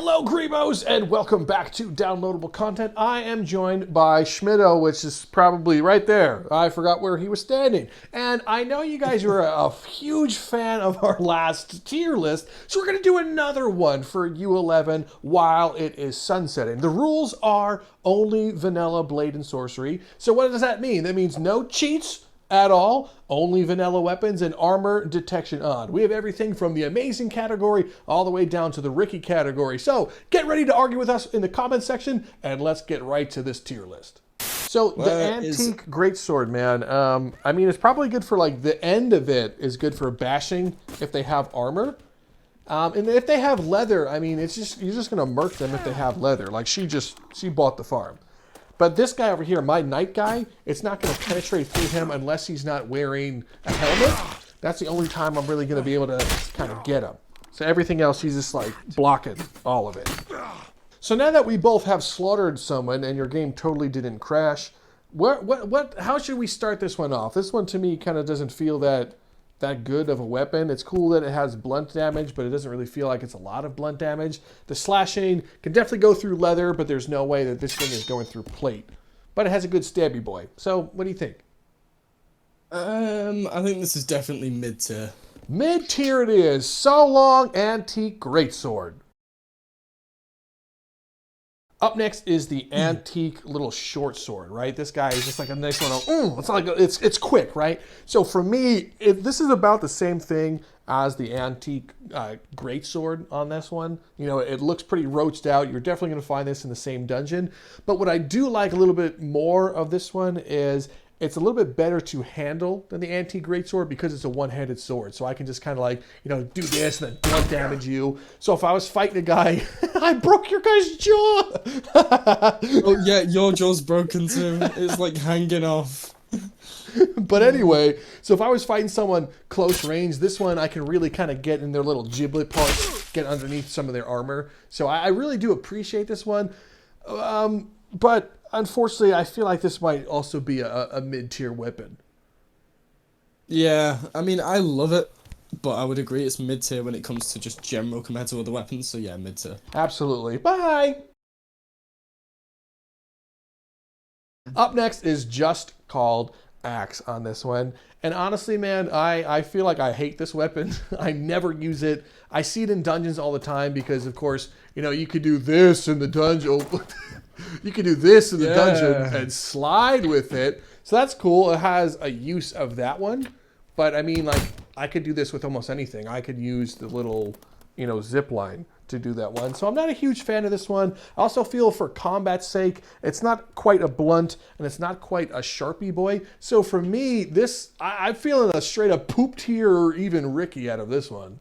Hello, Grebos, and welcome back to Downloadable Content. I am joined by Schmidto, which is probably right there. I forgot where he was standing. And I know you guys are a huge fan of our last tier list, so we're going to do another one for U11 while it is sunsetting. The rules are only vanilla blade and sorcery. So what does that mean? That means no cheats at all, only vanilla weapons and armor detection on. We have everything from the amazing category all the way down to the Ricky category. So get ready to argue with us in the comment section and let's get right to this tier list. So the antique greatsword, man, I mean, it's probably good for like the end of it is good for bashing if they have armor. And if they have leather, I mean, it's just, you're just gonna murk them if they have leather. Like she bought the farm. But this guy over here, my knight guy, it's not going to penetrate through him unless he's not wearing a helmet. That's the only time I'm really going to be able to kind of get him. So everything else, he's just like blocking all of it. So now that we both have slaughtered someone and your game totally didn't crash, how should we start this one off? This one to me kind of doesn't feel that good of a weapon. It's cool that it has blunt damage, but it doesn't really feel like it's a lot of blunt damage. The slashing can definitely go through leather, but there's no way that this thing is going through plate. But it has a good stabby boy. So what do you think? I think this is definitely mid-tier. Mid-tier it is. So long, antique greatsword. Up next is the antique little short sword, right? This guy is just like a nice little, it's like it's quick, right? So for me, this is about the same thing as the antique greatsword on this one. You know, it looks pretty roached out. You're definitely going to find this in the same dungeon. But what I do like a little bit more of this one is it's a little bit better to handle than the antique greatsword because it's a one-handed sword. So I can just kind of like, you know, do this and then blunt damage you. So if I was fighting a guy, I broke your guy's jaw. Oh yeah, your jaw's broken too. It's like hanging off. But anyway, so if I was fighting someone close range, this one I can really kind of get in their little giblet parts, get underneath some of their armor. So I really do appreciate this one. But unfortunately, I feel like this might also be a mid-tier weapon. Yeah, I mean, I love it, but I would agree it's mid-tier when it comes to just general compared to other weapons, so yeah, mid-tier. Absolutely. Bye! Up next is just called Axe on this one. And honestly, man, I feel like I hate this weapon. I never use it. I see it in dungeons all the time because, of course, you know, you could do this in the dungeon. You can do this in the dungeon and slide with it. So that's cool. It has a use of that one. But I mean, like, I could do this with almost anything. I could use the little, you know, zip line to do that one. So I'm not a huge fan of this one. I also feel for combat's sake, it's not quite a blunt and it's not quite a Sharpie boy. So for me, this, I'm feeling a straight up poop tier or even Ricky out of this one.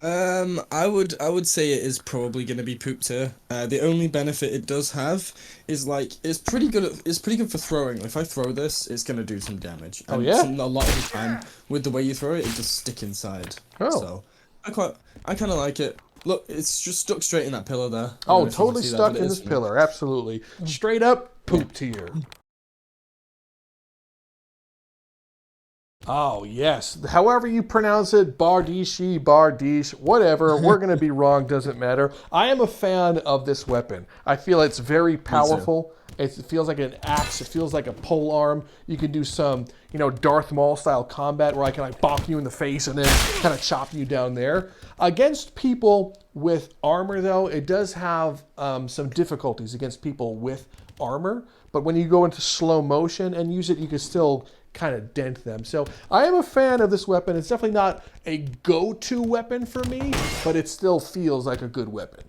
I would say it is probably going to be poop tier. The only benefit it does have is like it's pretty good for throwing. If I throw this, it's going to do some damage. And yeah? A lot of the time, with the way you throw it, it just stick inside. Oh. So I kind of like it. Look, it's just stuck straight in that pillar there. Oh, totally stuck in this pillar. Absolutely. Straight up poop tier. Oh, yes. However you pronounce it, Bardiche, whatever. We're going to be wrong. Doesn't matter. I am a fan of this weapon. I feel it's very powerful. It feels like an axe. It feels like a pole arm. You can do some, you know, Darth Maul style combat where I can like bop you in the face and then kind of chop you down there. Against people with armor, though, it does have some difficulties against people with armor. But when you go into slow motion and use it, you can still kind of dent them. So I am a fan of this weapon. It's definitely not a go-to weapon for me, but it still feels like a good weapon.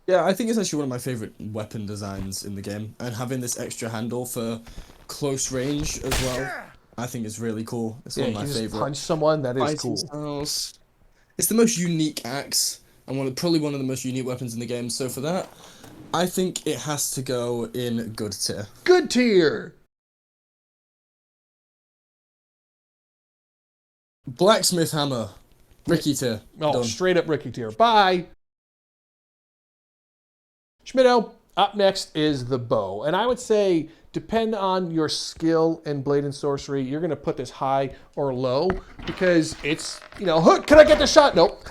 Yeah, I think it's actually one of my favorite weapon designs in the game, and having this extra handle for close range as well, I think is really cool. It's one of my favorite. Punch someone, that is cool. Styles. It's the most unique axe, and probably one of the most unique weapons in the game. So for that, I think it has to go in good tier. Good tier. Blacksmith hammer, Ricky tier. Oh, Done. Straight up Ricky tier. Bye. Schmidto, up next is the bow. And I would say, depend on your skill in Blade and Sorcery, you're going to put this high or low because it's, you know, can I get the shot? Nope.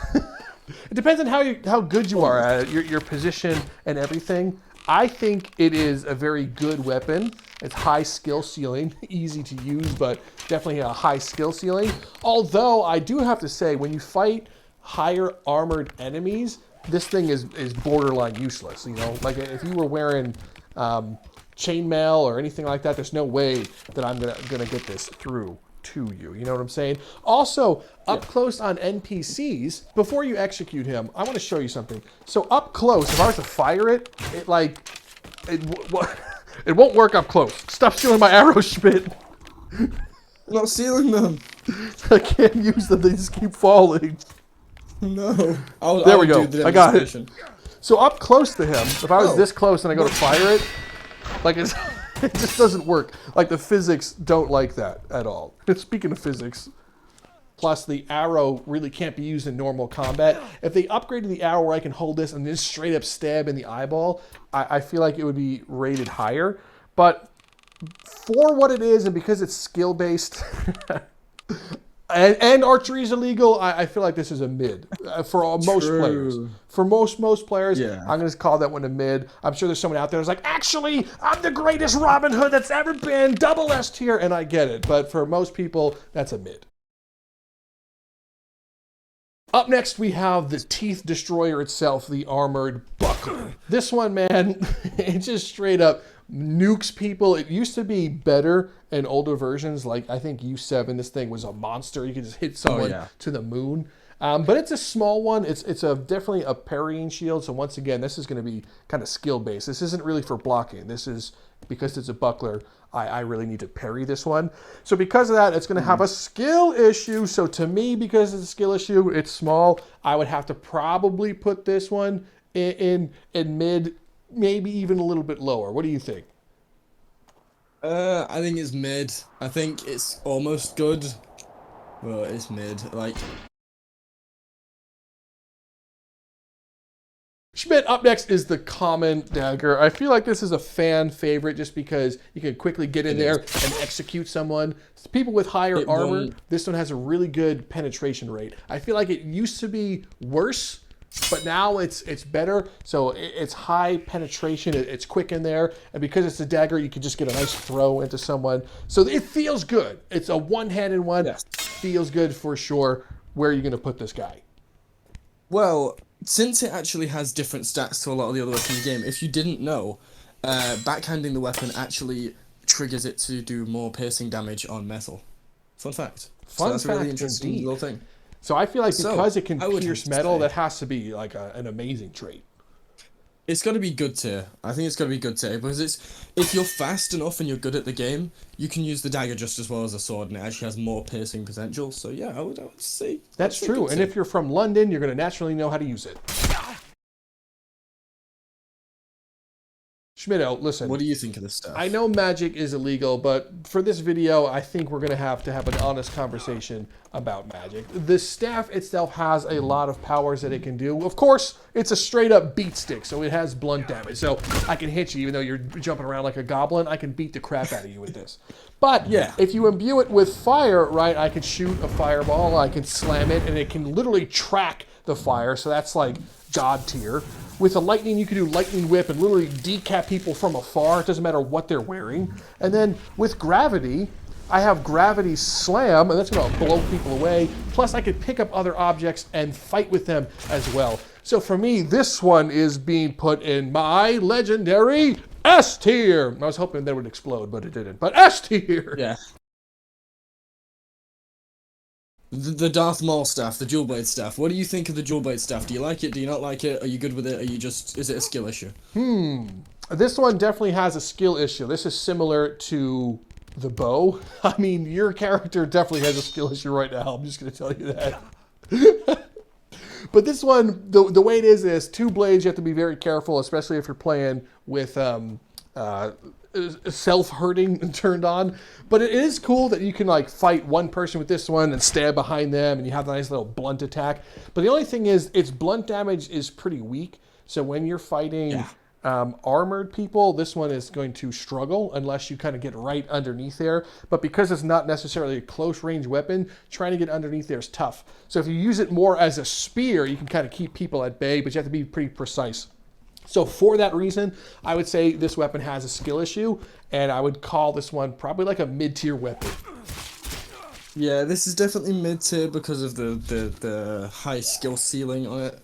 It depends on how good you are at it, your position and everything. I think it is a very good weapon. It's high skill ceiling, easy to use, but definitely a high skill ceiling. Although I do have to say, when you fight higher armored enemies, this thing is borderline useless. You know, like if you were wearing chainmail or anything like that, there's no way that I'm gonna get this through to you. You know what I'm saying? Also, up close on NPCs, before you execute him, I want to show you something. So up close, if I was to fire it, it won't work up close. Stop stealing my arrows, Schmidt. I'm not stealing them. I can't use them. They just keep falling. No. There we go. I got it. So up close to him, if I was this close and I go to fire it, like it just doesn't work. Like the physics don't like that at all. Speaking of physics, plus the arrow really can't be used in normal combat. If they upgraded the arrow where I can hold this and just straight up stab in the eyeball, I feel like it would be rated higher. But for what it is, and because it's skill based, and archery is illegal, I feel like this is a mid for most players. For most players, I'm going to call that one a mid. I'm sure there's someone out there who's like, actually, I'm the greatest Robin Hood that's ever been, double S tier, and I get it. But for most people, that's a mid. Up next, we have the Teeth Destroyer itself, the Armored Buckler. This one, man, it just straight up nukes people. It used to be better in older versions, like I think U7, this thing was a monster. You could just hit someone to the moon. But it's a small one. It's definitely a parrying shield. So once again, this is going to be kind of skill based. This isn't really for blocking. This is because it's a buckler. I really need to parry this one. So because of that, it's going to have a skill issue. So to me, because it's a skill issue, it's small. I would have to probably put this one in mid, maybe even a little bit lower. What do you think? I think it's mid. I think it's almost good. Well, it's mid. Like. Schmidt, up next is the Common Dagger. I feel like this is a fan favorite just because you can quickly get in there and execute someone. People with higher armor, this one has a really good penetration rate. I feel like it used to be worse, but now it's better. So it's high penetration, it's quick in there, and because it's a dagger, you can just get a nice throw into someone. So it feels good. It's a one-handed one. Yes. Feels good for sure. Where are you going to put this guy? Well, since it actually has different stats to a lot of the other weapons in the game, if you didn't know, backhanding the weapon actually triggers it to do more piercing damage on metal. Fun fact. Fun that's fact, a really interesting indeed. little thing. So I feel like because it can pierce metal, that has to be like an amazing trait. It's got to be good tier. I think it's got to be good tier because if you're fast enough and you're good at the game, you can use the dagger just as well as a sword, and it actually has more piercing potential. So yeah, I would say that's true. And if you're from London, you're going to naturally know how to use it. Schmitto, listen. What do you think of this stuff? I know magic is illegal, but for this video, I think we're going to have an honest conversation about magic. The staff itself has a lot of powers that it can do. Of course, it's a straight up beat stick, so it has blunt damage. So I can hit you even though you're jumping around like a goblin. I can beat the crap out of you with this. But if you imbue it with fire, right, I can shoot a fireball, I can slam it, and it can literally track the fire. So that's like God tier. With a lightning, you can do lightning whip and literally decap people from afar. It doesn't matter what they're wearing. And then with gravity, I have gravity slam, and that's going to blow people away. Plus, I could pick up other objects and fight with them as well. So for me, this one is being put in my legendary S tier. I was hoping that would explode, but it didn't. But S tier. Yeah. The Darth Maul staff, the dual blade staff. What do you think of the dual blade staff? Do you like it? Do you not like it? Are you good with it? Is it a skill issue? This one definitely has a skill issue. This is similar to the bow. I mean, your character definitely has a skill issue right now. I'm just going to tell you that. But this one, the way it is two blades. You have to be very careful, especially if you're playing with self-hurting turned on. But it is cool that you can like fight one person with this one and stab behind them, and you have a nice little blunt attack. But the only thing is, its blunt damage is pretty weak. So when you're fighting Armored people, this one is going to struggle unless you kind of get right underneath there. But because it's not necessarily a close range weapon, trying to get underneath there is tough. So if you use it more as a spear, you can kind of keep people at bay, but you have to be pretty precise. So for that reason, I would say this weapon has a skill issue, and I would call this one probably like a mid-tier weapon. Yeah, this is definitely mid-tier because of the high skill ceiling on it.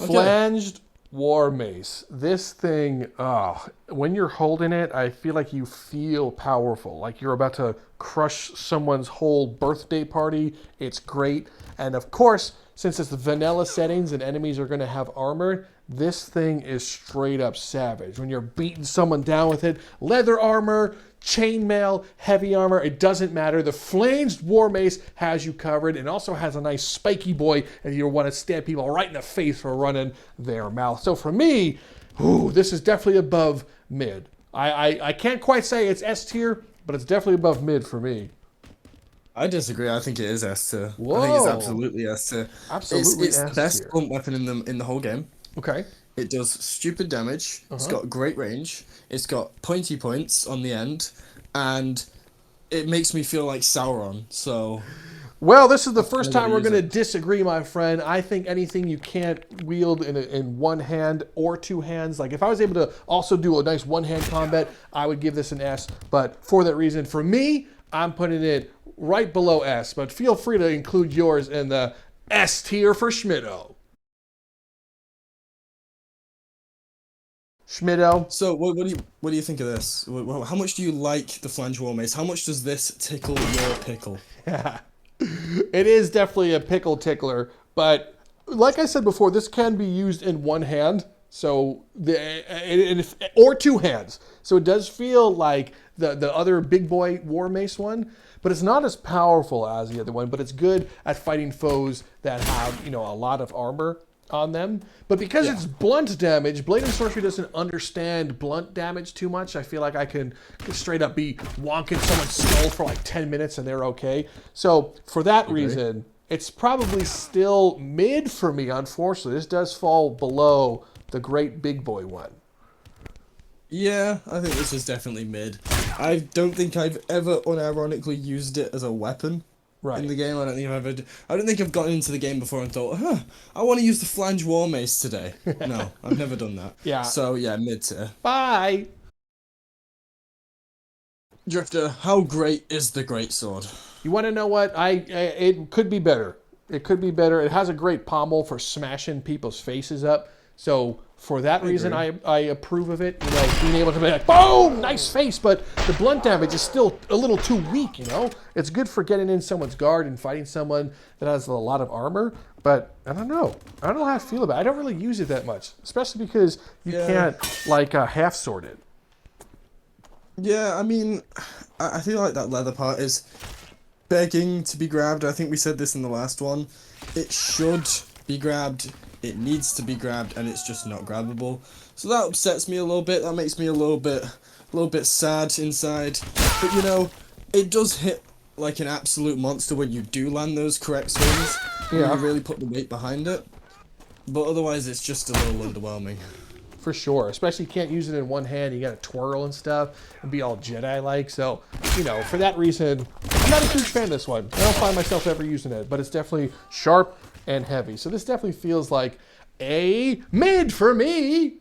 Okay. Flanged War Mace. This thing, when you're holding it, I feel like you feel powerful, like you're about to crush someone's whole birthday party. It's great. And of course, since it's the vanilla settings and enemies are going to have armor, this thing is straight up savage. When you're beating someone down with it, leather armor, chainmail, heavy armor, it doesn't matter. The Flanged War Mace has you covered and also has a nice spiky boy if you want to stab people right in the face for running their mouth. So for me, this is definitely above mid. I can't quite say it's S tier, but it's definitely above mid for me. I disagree. I think it is S tier. Whoa. I think it's absolutely S tier. Absolutely it's the best blunt weapon in the whole game. Okay. It does stupid damage. It's got great range. It's got pointy points on the end, and it makes me feel like Sauron. So, well, this is the first time we're going to disagree, my friend. I think anything you can't wield in one hand or two hands, like if I was able to also do a nice one-hand combat, I would give this an S. But for that reason, for me, I'm putting it right below S. But feel free to include yours in the S tier for Schmitto. Schmitto. So what do you think of this? How much do you like the Flanged War Mace? How much does this tickle your pickle? Yeah, it is definitely a pickle tickler, but like I said before, this can be used in one hand, so or two hands. So it does feel like the other big boy War Mace one, but it's not as powerful as the other one. But it's good at fighting foes that have a lot of armor on them. But because it's blunt damage, Blade and Sorcery doesn't understand blunt damage too much. I feel like I can straight up be wonking someone's skull for like 10 minutes and they're okay. So for that reason, it's probably still mid for me, unfortunately. This does fall below the great big boy one. Yeah, I think this is definitely mid. I don't think I've ever unironically used it as a weapon. In the game, I don't think I've gotten into the game before and thought, I want to use the Flanged War Mace today. No, I've never done that. Yeah. So yeah, mid tier. Bye. Drifter, how great is the Greatsword? You want to know what? It could be better. It could be better. It has a great pommel for smashing people's faces up. So for that reason, I approve of it. Being able to be like, boom, nice face, but the blunt damage is still a little too weak. It's good for getting in someone's guard and fighting someone that has a lot of armor. But I don't know. I don't know how I feel about it. I don't really use it that much, especially because you can't half sword it. Yeah, I mean, I feel like that leather part is begging to be grabbed. I think we said this in the last one. It should be grabbed. It needs to be grabbed, and it's just not grabbable. So that upsets me a little bit. That makes me a little bit sad inside. But it does hit like an absolute monster when you do land those correct swings. Yeah. You really put the weight behind it. But otherwise, it's just a little underwhelming. For sure, especially you can't use it in one hand. You got to twirl and stuff and be all Jedi-like. So, for that reason, I'm not a huge fan of this one. I don't find myself ever using it, but it's definitely sharp and heavy. So this definitely feels like a mid for me.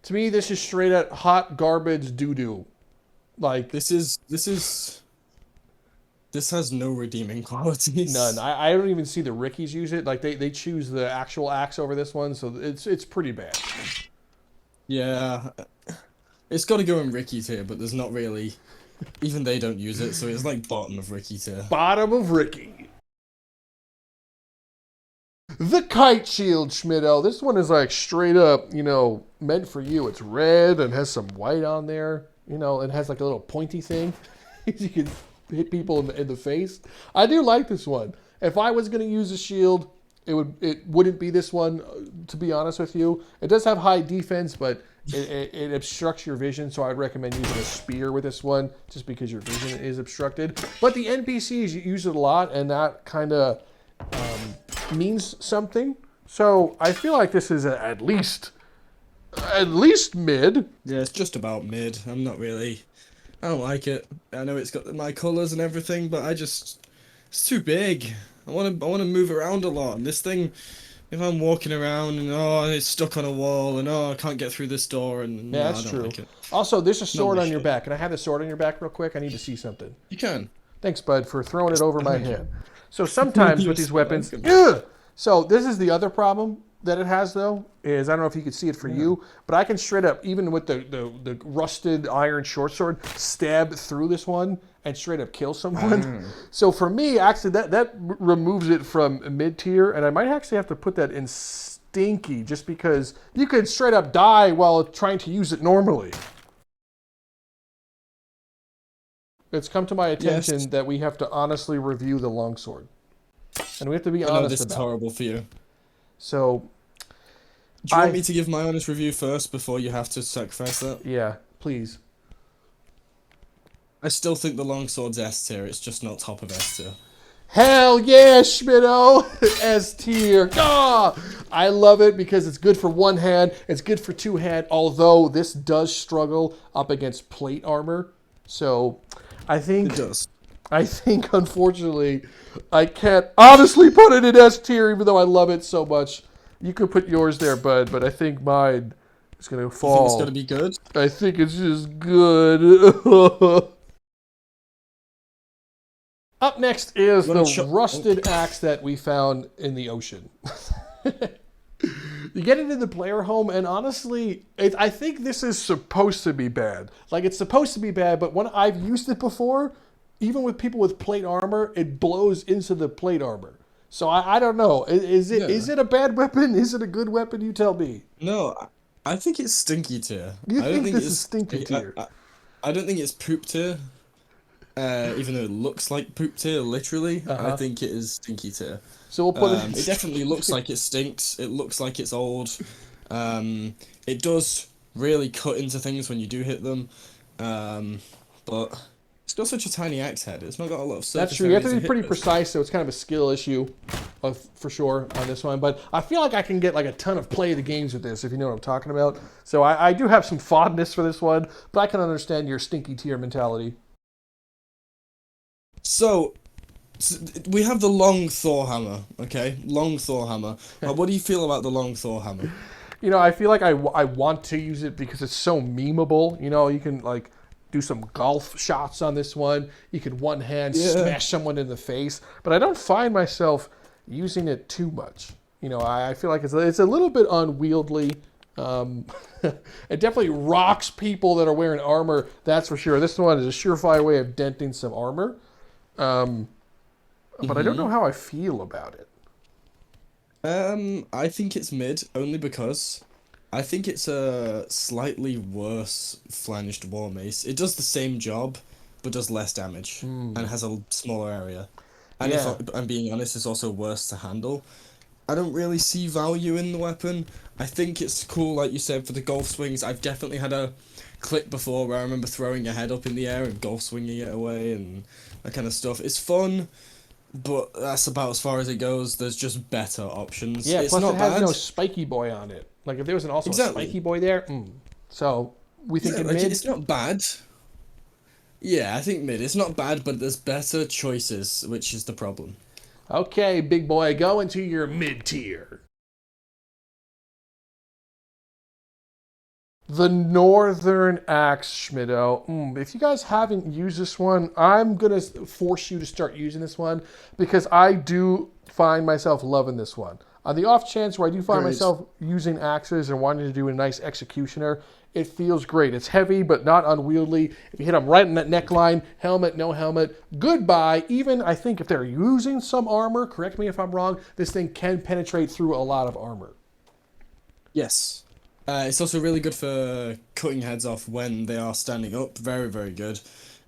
To me, this is straight up hot garbage doo-doo. Like this has no redeeming qualities. None. I don't even see the Rickies use it. Like they choose the actual axe over this one, so it's pretty bad. Yeah, it's got to go in Ricky's here, but there's not really. Even they don't use it, so it's like bottom of Ricky's here. Bottom of Ricky. The Kite Shield, Schmitto. This one is like straight up, meant for you. It's red and has some white on there. It has like a little pointy thing. You can hit people in the face. I do like this one. If I was going to use a shield, it wouldn't be this one, to be honest with you. It does have high defense, but it obstructs your vision, so I'd recommend using a spear with this one, just because your vision is obstructed. But the NPCs use it a lot, and that kind of means something. So I feel like this is at least mid. Yeah, it's just about mid. I'm not really. I don't like it. I know it's got my colors and everything, but it's too big. I want to move around a lot. And this thing, if I'm walking around and it's stuck on a wall and I can't get through this door and Yeah, no, that's I don't true. like it. Also, there's a Not sword my on your shit. back. Can I have the sword on your back real quick? I need to see something. You can. Thanks, bud, for throwing it over my Thank you. head. So sometimes You're with these so weapons, welcome. ugh! So this is the other problem that it has, though, is I don't know if you could see it for you, but I can straight up, even with the rusted iron short sword, stab through this one and straight up kill someone. So for me, actually, that removes it from mid tier, and I might actually have to put that in stinky, just because you could straight up die while trying to use it normally. It's come to my attention Yes. that we have to honestly review the longsword. And we have to be I know honest this is about it. horrible for you. So, Do you want me to give my honest review first before you have to sacrifice that? yeah, please. I still think the longsword's S tier. It's just not top of S tier. Hell yeah, Schmitto! S tier. Ah! I love it because it's good for one hand, it's good for two hand, although this does struggle up against plate armor. So, It does. I think, unfortunately, I can't honestly put it in S tier, even though I love it so much. You could put yours there, bud, but I think mine is going to fall. You think it's gonna be good? I think it's just good. Up next is You wanna the rusted axe that we found in the ocean. You get it in the player home, and honestly, I think this is supposed to be bad. Like, it's supposed to be bad, but when I've used it before, even with people with plate armor, it blows into the plate armor. So I don't know. Is it a bad weapon? Is it a good weapon? You tell me. No, I think it's stinky tier. You I don't think this is it's stinky tier? I don't think it's poop tier. Even though it looks like poop tier, literally, I think it is stinky tier. So we'll put it. It definitely looks like it stinks. It looks like it's old. It does really cut into things when you do hit them. But it's got such a tiny axe head. It's not got a lot of surface. That's true. You have to area be hit pretty with. precise, so it's kind of a skill issue, for sure, on this one. But I feel like I can get like a ton of play of the games with this, if you know what I'm talking about. So I do have some fondness for this one, but I can understand your stinky tier mentality. So, we have the long Thor hammer, okay? Long Thor hammer. What do you feel about the long Thor hammer? You know, I feel like I want to use it because it's so memeable. You know, you can like do some golf shots on this one. You can one hand smash someone in the face, but I don't find myself using it too much. You know, I feel like it's a little bit unwieldy. It definitely rocks people that are wearing armor, that's for sure. This one is a surefire way of denting some armor. But I don't know how I feel about it. I think it's mid, only because I think it's a slightly worse flanged war mace. It does the same job, but does less damage, and has a smaller area. And Yeah. if I'm being honest, it's also worse to handle. I don't really see value in the weapon. I think it's cool, like you said, for the golf swings. I've definitely had a clip before where I remember throwing a head up in the air and golf swinging it away and that kind of stuff. It's fun, but that's about as far as it goes. There's just better options. Yeah, It's plus not it has bad. no spiky boy on it. Like if there was also Exactly. a spiky boy there, So we think Yeah, in like, mid. it's not bad. Yeah, I think mid. It's not bad, but there's better choices, which is the problem. Okay, big boy, go into your mid tier. The Northern Axe, Schmitto. If you guys haven't used this one, I'm going to force you to start using this one because I do find myself loving this one. On the off chance where I do find Great. myself using axes and wanting to do a nice executioner, it feels great. It's heavy, but not unwieldy. If you hit them right in that neckline, helmet, no helmet, goodbye. Even, I think, if they're using some armor, correct me if I'm wrong, this thing can penetrate through a lot of armor. Yes. It's also really good for cutting heads off when they are standing up. Very, very good.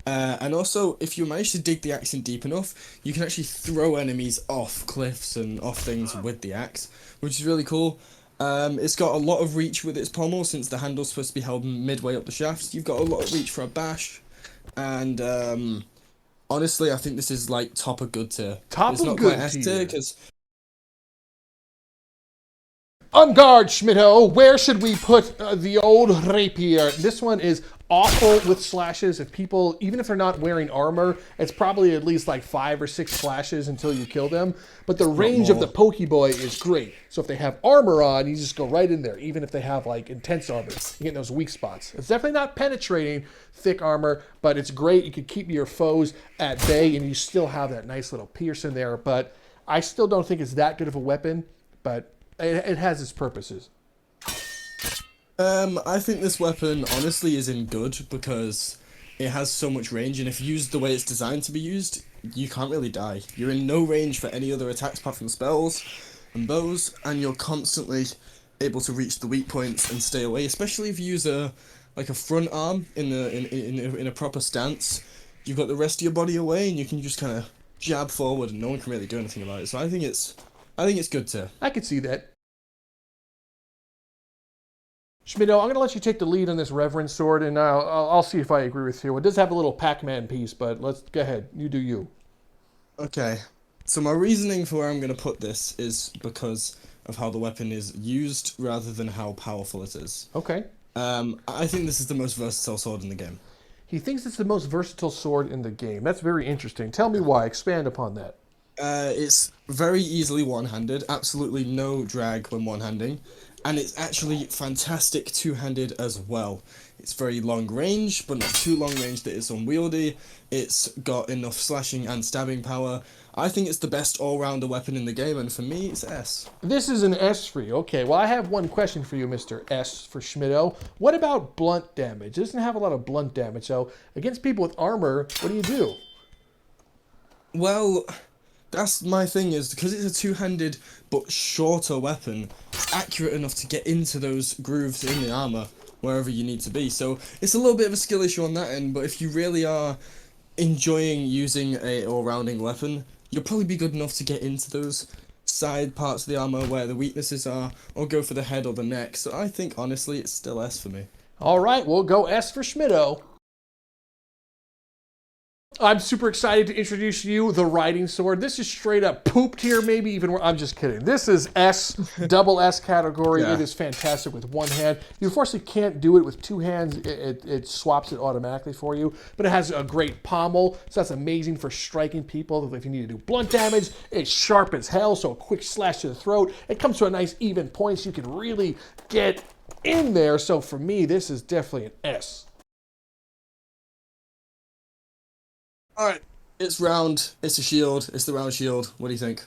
And also, if you manage to dig the axe in deep enough, you can actually throw enemies off cliffs and off things with the axe, which is really cool. It's got a lot of reach with its pommel, since the handle's supposed to be held midway up the shaft. You've got a lot of reach for a bash. And honestly, I think this is like top of good tier. Top it's of not good quite S tier. tier, because On guard, Schmitto. Where should we put the old rapier? This one is awful with slashes. If people, even if they're not wearing armor, it's probably at least like 5 or 6 slashes until you kill them. But the range of the Pokeboy is great. So if they have armor on, you just go right in there. Even if they have like intense armor, you get those weak spots. It's definitely not penetrating thick armor, but it's great. You can keep your foes at bay, and you still have that nice little pierce in there. But I still don't think it's that good of a weapon. But it has its purposes. I think this weapon honestly is in good because it has so much range, and if used the way it's designed to be used, you can't really die. You're in no range for any other attacks apart from spells and bows, and you're constantly able to reach the weak points and stay away. Especially if you use a front arm in a proper stance, you've got the rest of your body away, and you can just kind of jab forward, and no one can really do anything about it. So I think it's good too. I could see that. Schmitto, I'm going to let you take the lead on this Reverend Sword, and I'll see if I agree with you. It does have a little Pac-Man piece, but let's go ahead. You do you. Okay. So my reasoning for where I'm going to put this is because of how the weapon is used rather than how powerful it is. Okay. I think this is the most versatile sword in the game. He thinks it's the most versatile sword in the game. That's very interesting. Tell me why. Expand upon that. It's very easily one-handed, absolutely no drag when one-handing, and it's actually fantastic two-handed as well. It's very long range, but not too long range that it's unwieldy. It's got enough slashing and stabbing power. I think it's the best all-rounder weapon in the game, and for me, it's S. This is an S for you. Okay, well, I have one question for you, Mr. S for Schmitto. What about blunt damage? It doesn't have a lot of blunt damage, so against people with armor, what do you do? Well, that's my thing, is because it's a two-handed but shorter weapon, it's accurate enough to get into those grooves in the armor wherever you need to be. So it's a little bit of a skill issue on that end, but if you really are enjoying using a all-rounding weapon, you'll probably be good enough to get into those side parts of the armor where the weaknesses are, or go for the head or the neck. So I think, honestly, it's still S for me. All right, we'll go S for Schmitto. I'm super excited to introduce you the riding sword. This is straight up poop tier, maybe even. I'm just kidding. This is S, double S category. Yeah. It is fantastic with one hand. You unfortunately can't do it with two hands. It swaps it automatically for you. But it has a great pommel, so that's amazing for striking people. If you need to do blunt damage, it's sharp as hell, so a quick slash to the throat. It comes to a nice even point, so you can really get in there. So for me, this is definitely an S. Alright, it's round, it's a shield, it's the round shield. What do you think?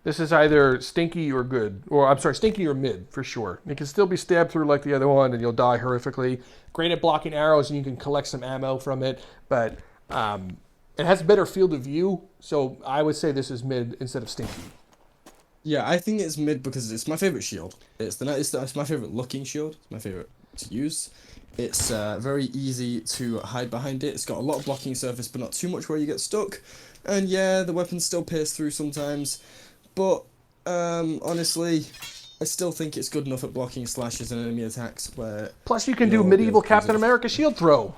This is either stinky or good. Or, I'm sorry, stinky or mid, for sure. It can still be stabbed through like the other one, and you'll die horrifically. Great at blocking arrows, and you can collect some ammo from it. But it has a better field of view, so I would say this is mid instead of stinky. Yeah, I think it's mid because it's my favorite shield. It's my favorite looking shield. It's my favorite to use. It's very easy to hide behind it. It's got a lot of blocking surface, but not too much where you get stuck. And yeah, the weapons still pierce through sometimes. But honestly, I still think it's good enough at blocking slashes and enemy attacks. Where plus, you can do medieval Captain America shield throw.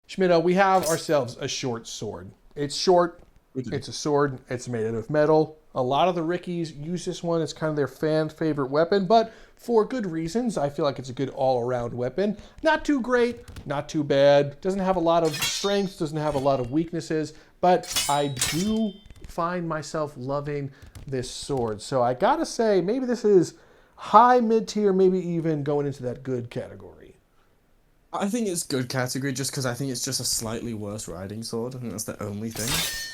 Schmitto, we have ourselves a short sword. It's short. It's a sword. It's made out of metal. A lot of the Rickies use this one. It's kind of their fan favorite weapon, but for good reasons. I feel like it's a good all-around weapon. Not too great, not too bad. Doesn't have a lot of strengths, doesn't have a lot of weaknesses, but I do find myself loving this sword. So I gotta say, maybe this is high mid-tier, maybe even going into that good category. I think it's good category just because I think it's just a slightly worse riding sword. I think that's the only thing.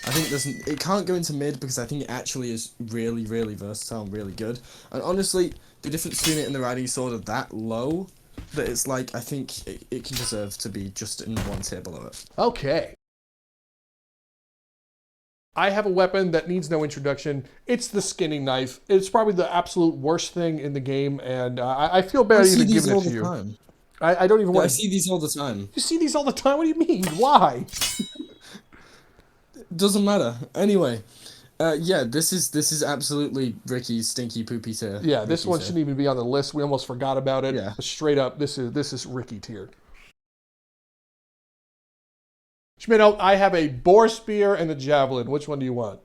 I think it can't go into mid because I think it actually is really, really versatile and really good. And honestly, the difference between it and the riding sword are that low that it's like, I think it can deserve to be just in one tier below it. Okay. I have a weapon that needs no introduction. It's the skinning knife. It's probably the absolute worst thing in the game, and I feel bad even giving it to you. Time. I don't even want I see these all the time. You see these all the time? What do you mean? Why? Doesn't matter. Anyway, yeah, this is absolutely Ricky's stinky poopy tier. Yeah, this one shouldn't even be on the list. We almost forgot about it. Yeah. But straight up, this is Ricky tier. Schmitto, I have a boar spear and a javelin. Which one do you want?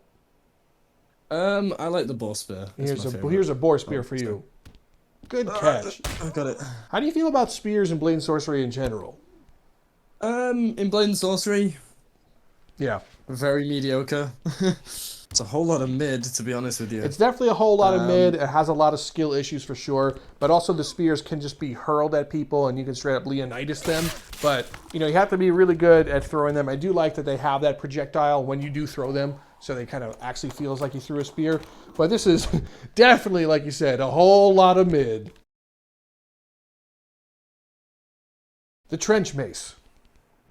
I like the boar spear. It's Here's my a favorite. here's a boar spear Oh, for sorry. you. Good catch. I got it. How do you feel about spears and blade and sorcery in general? In Blade and Sorcery, Yeah. very mediocre. It's a whole lot of mid, to be honest with you. It's definitely a whole lot of mid. Um, It has a lot of skill issues for sure, but also the spears can just be hurled at people and you can straight up Leonidas them. But, you know, you have to be really good at throwing them. I do like that they have that projectile when you do throw them, so they kind of actually feels like you threw a spear. But this is definitely, like you said, a whole lot of mid. The trench mace.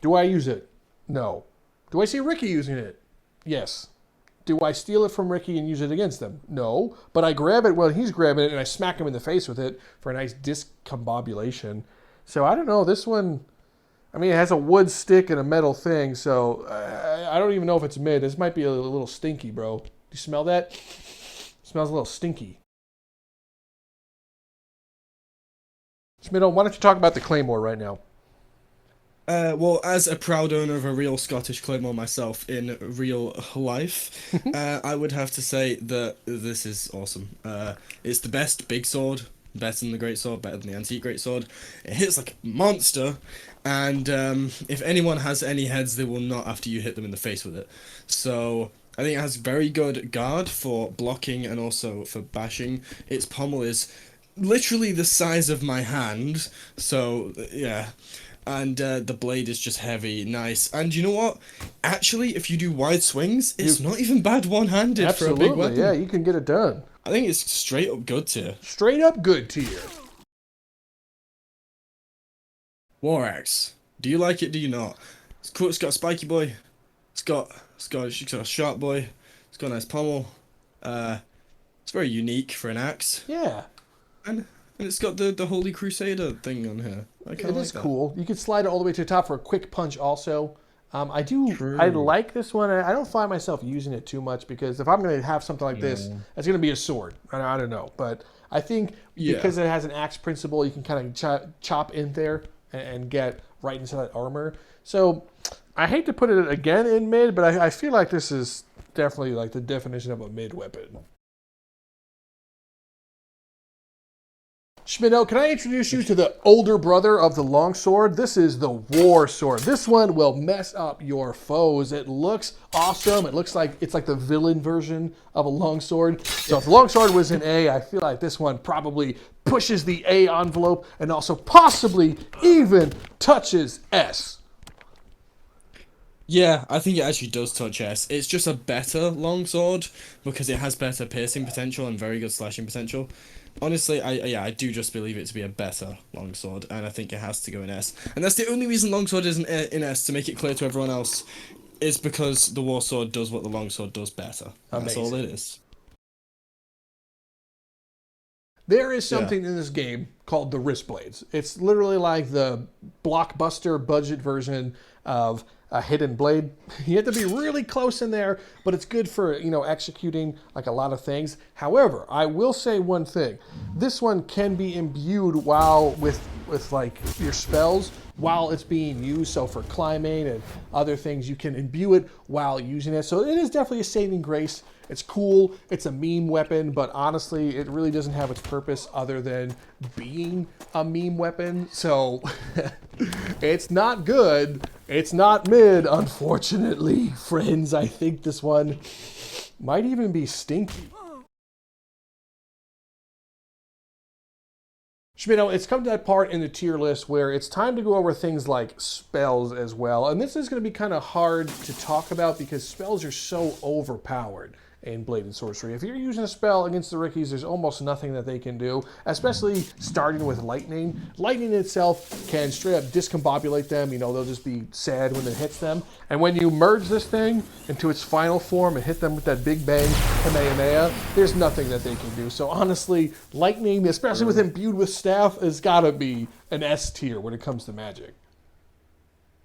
Do I use it? No. Do I see Ricky using it? Yes. Do I steal it from Ricky and use it against them? No. But I grab it when he's grabbing it and I smack him in the face with it for a nice discombobulation. So I don't know. This one, I mean, it has a wood stick and a metal thing, so I don't even know if it's mid. This might be a little stinky, bro. Do you smell that? It smells a little stinky. Schmidl, why don't you talk about the Claymore right now? well, as a proud owner of a real Scottish Claymore myself in real life, I would have to say that this is awesome. It's the best big sword, better than the great sword, better than the antique great sword. It hits like a monster, and if anyone has any heads, they will not after you hit them in the face with it. So I think it has very good guard for blocking and also for bashing. Its pommel is literally the size of my hand, so yeah. And the blade is just heavy, nice. And you know what? Actually, if you do wide swings, it's not even bad one-handed for a big weapon. Yeah, you can get it done. I think it's straight up good tier. Straight up good tier. War Axe. Do you like it? Do you not? It's cool. It's got a spiky boy. It's got a sharp boy. It's got a nice pommel. It's very unique for an axe. Yeah. And it's got the Holy Crusader thing on here. I kind of like is that. cool. You can slide it all the way to the top for a quick punch also. I True. like this one. I don't find myself using it too much because if I'm going to have something like this, it's going to be a sword. I don't know. But I think because it has an axe principle, you can kind of chop in there and get right into that armor. So I hate to put it again in mid, but I feel like this is definitely like the definition of a mid weapon. Schmidl, can I introduce you to the older brother of the longsword? This is the war sword. This one will mess up your foes. It looks awesome. It looks like it's like the villain version of a longsword. So if the longsword was in A, I feel like this one probably pushes the A envelope and also possibly even touches S. Yeah, I think it actually does touch S. It's just a better longsword because it has better piercing potential and very good slashing potential. Honestly, I do just believe it to be a better longsword, and I think it has to go in S. And that's the only reason longsword isn't in S, to make it clear to everyone else, is because the war sword does what the longsword does better. That's all it is. There is something in this game called the wrist blades. It's literally like the blockbuster budget version of a hidden blade. You have to be really close in there, but it's good for, you know, executing like a lot of things. However, I will say one thing. This one can be imbued while with like your spells while it's being used. So for climbing and other things, you can imbue it while using it. So it is definitely a saving grace. It's cool. It's a meme weapon, but honestly, it really doesn't have its purpose other than being a meme weapon. So it's not good. It's not mid, unfortunately, friends. I think this one might even be stinky. Schmidl, it's come to that part in the tier list where it's time to go over things like spells as well. And this is going to be kind of hard to talk about because spells are so overpowered in Blade and Sorcery. If you're using a spell against the Rickies, there's almost nothing that they can do, especially starting with Lightning. Lightning itself can straight up discombobulate them. You know, they'll just be sad when it hits them. And when you merge this thing into its final form and hit them with that big bang Kamehameha, there's nothing that they can do. So honestly, Lightning, especially with imbued with staff, has got to be an S tier when it comes to magic.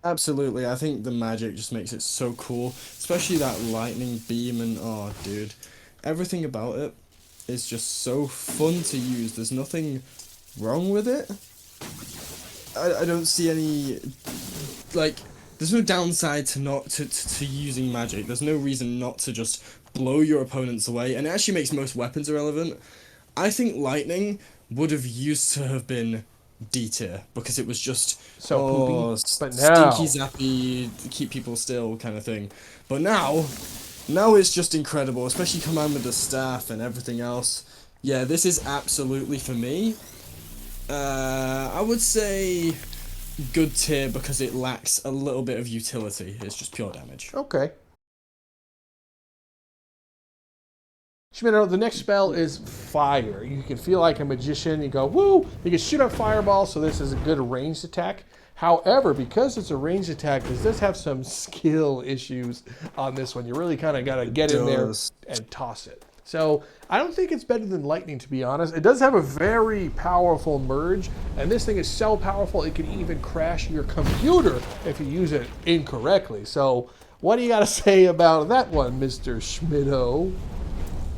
Absolutely, I think the magic just makes it so cool, especially that lightning beam and oh dude, everything about it is just so fun to use. There's nothing wrong with it. I don't see any, like, there's no downside to not to using magic. There's no reason not to just blow your opponents away, and it actually makes most weapons irrelevant. I think lightning would have used to have been D tier because it was just So poopy. But stinky now, zappy, keep people still kind of thing. But now it's just incredible, especially combined with the staff and everything else. Yeah, this is absolutely for me. I would say good tier because it lacks a little bit of utility. It's just pure damage. okay. Schmidt, the next spell is fire. You can feel like a magician. You go, woo! You can shoot up fireballs, so this is a good ranged attack. However, because it's a ranged attack, this does have some skill issues on this one. You really kind of got to get in there and toss it. So I don't think it's better than lightning, to be honest. It does have a very powerful merge, and this thing is so powerful it can even crash your computer if you use it incorrectly. So what do you got to say about that one, Mr. Schmidto?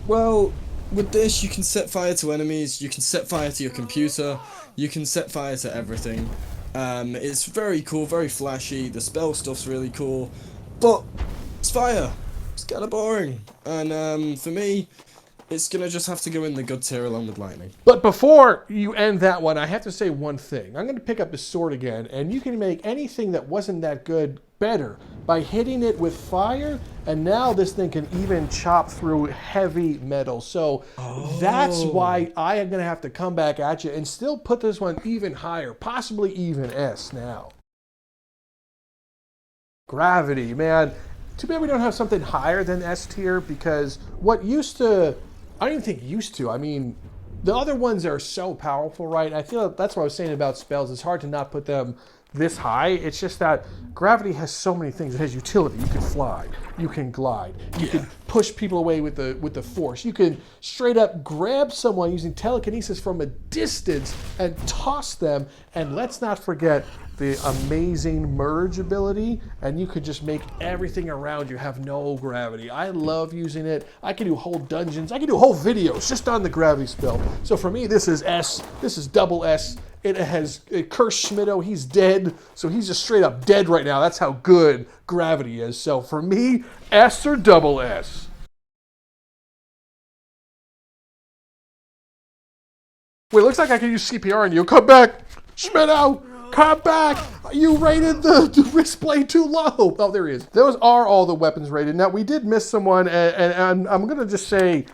Well, with this, you can set fire to enemies, you can set fire to your computer, you can set fire to everything. It's very cool, very flashy, the spell stuff's really cool, but it's fire. It's kind of boring. And for me, it's going to just have to go in the good tier along with lightning. But before you end that one, I have to say one thing. I'm going to pick up the sword again, and you can make anything that wasn't that good better by hitting it with fire, and now this thing can even chop through heavy metal. So that's why I am going to have to come back at you and still put this one even higher, possibly even S now. Gravity, man. Too bad we don't have something higher than S tier, because what used to, I don't even think used to, I mean, the other ones are so powerful, right? I feel that's what I was saying about spells. It's hard to not put them this high. It's just that gravity has so many things. It has utility. You can fly, you can glide, you can push people away with the force. You can straight up grab someone using telekinesis from a distance and toss them. And let's not forget the amazing merge ability, and you could just make everything around you have no gravity. I love using it. I can do whole dungeons. I can do whole videos just on the gravity spell. So for me, this is S. This is double S. It cursed Schmidto. He's dead. So he's just straight up dead right now. That's how good gravity is. So for me, S or double S. Wait, looks like I can use CPR on you. Come back, Schmidto. Come back! You rated the wrist blade too low. Oh, there he is. Those are all the weapons rated. Now, we did miss someone, and I'm going to just say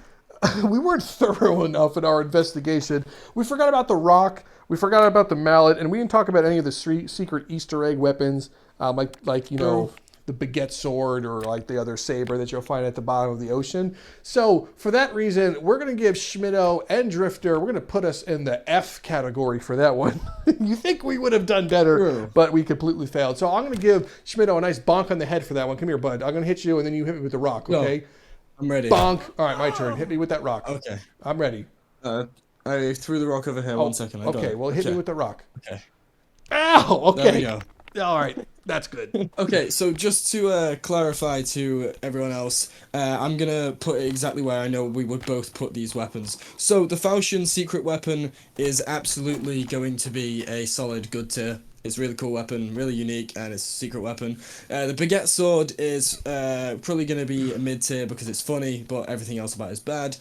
we weren't thorough enough in our investigation. We forgot about the rock. We forgot about the mallet, and we didn't talk about any of the secret Easter egg weapons, like you know, the baguette sword or like the other saber that you'll find at the bottom of the ocean. So for that reason, we're going to give Schmidto and Drifter, we're going to put us in the F category for that one. You think we would have done better, but we completely failed. So I'm going to give Schmidto a nice bonk on the head for that one. Come here, bud. I'm going to hit you, and then you hit me with the rock, okay? No, I'm ready. Bonk. All right, my turn. Hit me with that rock. Okay. I'm ready. I threw the rock over here. 1 second. Okay, well, hit me with the rock. Okay. Ow! Okay. There we go. All right, that's good. Okay, so just to clarify to everyone else, I'm gonna put it exactly where I know we would both put these weapons. So the Falchion secret weapon is absolutely going to be a solid good tier. It's a really cool weapon, really unique, and it's a secret weapon. The baguette sword is probably going to be a mid tier because it's funny, but everything else about it is bad.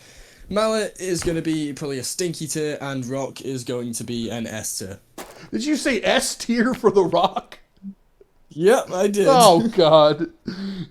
Mallet is going to be probably a stinky tier, and rock is going to be an S tier. Did you say S tier for the rock? Yep, I did. Oh, God.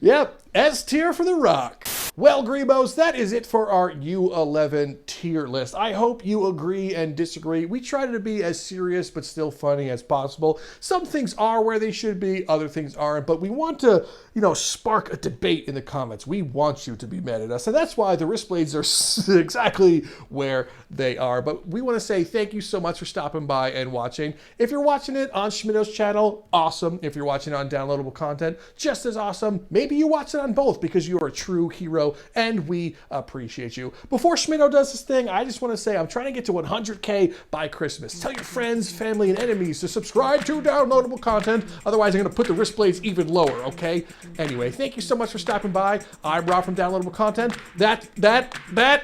Yep, S tier for the rock. Well, Greebos, that is it for our U11 tier list. I hope you agree and disagree. We try to be as serious but still funny as possible. Some things are where they should be, other things aren't, but we want to, spark a debate in the comments. We want you to be mad at us, and that's why the wrist blades are exactly where they are. But we want to say thank you so much for stopping by and watching. If you're watching it on Schmidto's channel, awesome. If you're watching it on downloadable content, just as awesome. Maybe you watch it on both because you are a true hero, and we appreciate you. Before Schmidto does this thing, I just want to say I'm trying to get to 100K by Christmas. Tell your friends, family, and enemies to subscribe to downloadable content. Otherwise, I'm going to put the wrist blades even lower, okay? Anyway, thank you so much for stopping by. I'm Rob from Downloadable Content. That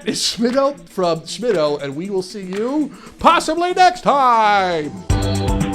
is Schmidto from Schmidto, and we will see you possibly next time.